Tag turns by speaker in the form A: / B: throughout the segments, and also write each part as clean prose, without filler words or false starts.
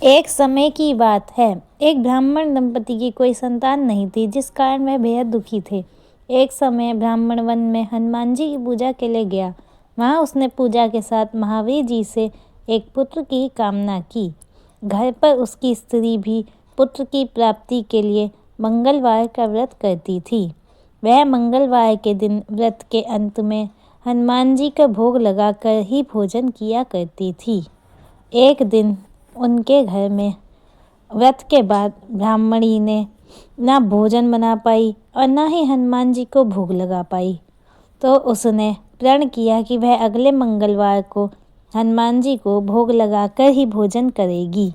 A: एक समय की बात है। एक ब्राह्मण दंपति की कोई संतान नहीं थी, जिस कारण वह बेहद दुखी थे। एक समय ब्राह्मण वन में हनुमान जी की पूजा के लिए गया। वहाँ उसने पूजा के साथ महावीर जी से एक पुत्र की कामना की। घर पर उसकी स्त्री भी पुत्र की प्राप्ति के लिए मंगलवार का व्रत करती थी। वह मंगलवार के दिन व्रत के अंत में हनुमान जी का भोग लगाकर ही भोजन किया करती थी। एक दिन उनके घर में व्रत के बाद ब्राह्मणी ने ना भोजन बना पाई और ना ही हनुमान जी को भोग लगा पाई, तो उसने प्रण किया कि वह अगले मंगलवार को हनुमान जी को भोग लगाकर ही भोजन करेगी।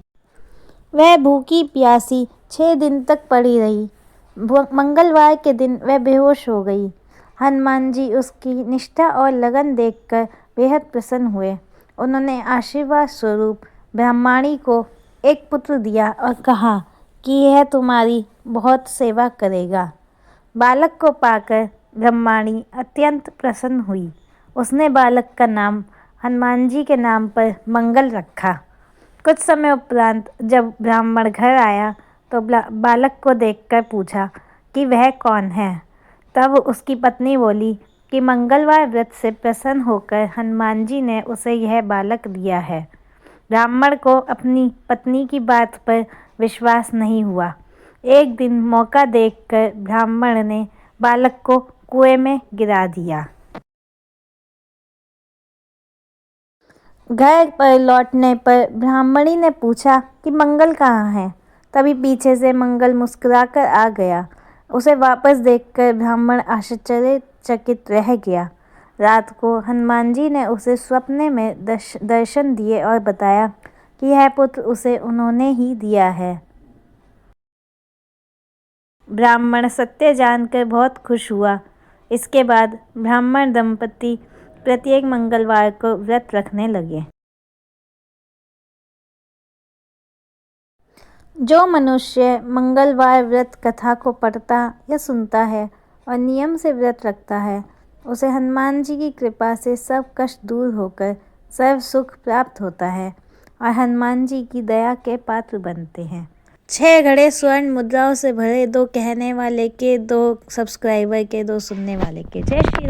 A: वह भूखी प्यासी 6 दिन तक पड़ी रही। मंगलवार के दिन वह बेहोश हो गई। हनुमान जी उसकी निष्ठा और लगन देखकर बेहद प्रसन्न हुए। उन्होंने आशीर्वाद स्वरूप ब्राह्मणी को एक पुत्र दिया और कहा कि यह तुम्हारी बहुत सेवा करेगा। बालक को पाकर ब्राह्मणी अत्यंत प्रसन्न हुई। उसने बालक का नाम हनुमान जी के नाम पर मंगल रखा। कुछ समय उपरांत जब ब्राह्मण घर आया तो बालक को देखकर पूछा कि वह कौन है। तब उसकी पत्नी बोली कि मंगलवार व्रत से प्रसन्न होकर हनुमान जी ने उसे यह बालक दिया है। ब्राह्मण को अपनी पत्नी की बात पर विश्वास नहीं हुआ। एक दिन मौका देखकर ब्राह्मण ने बालक को कुएं में गिरा दिया। घर पर लौटने पर ब्राह्मणी ने पूछा कि मंगल कहाँ है। तभी पीछे से मंगल मुस्कुराकर आ गया। उसे वापस देखकर ब्राह्मण आश्चर्यचकित रह गया। रात को हनुमान जी ने उसे स्वप्न में दर्शन दिए और बताया कि यह पुत्र उसे उन्होंने ही दिया है। ब्राह्मण सत्य जानकर बहुत खुश हुआ। इसके बाद ब्राह्मण दंपति प्रत्येक मंगलवार को व्रत रखने लगे। जो मनुष्य मंगलवार व्रत कथा को पढ़ता या सुनता है और नियम से व्रत रखता है, उसे हनुमान जी की कृपा से सब कष्ट दूर होकर सर्व सुख प्राप्त होता है और हनुमान जी की दया के पात्र बनते हैं। 6 घड़े स्वर्ण मुद्राओं से भरे, 2 कहने वाले के, 2 सब्सक्राइबर के, 2 सुनने वाले के। जय श्री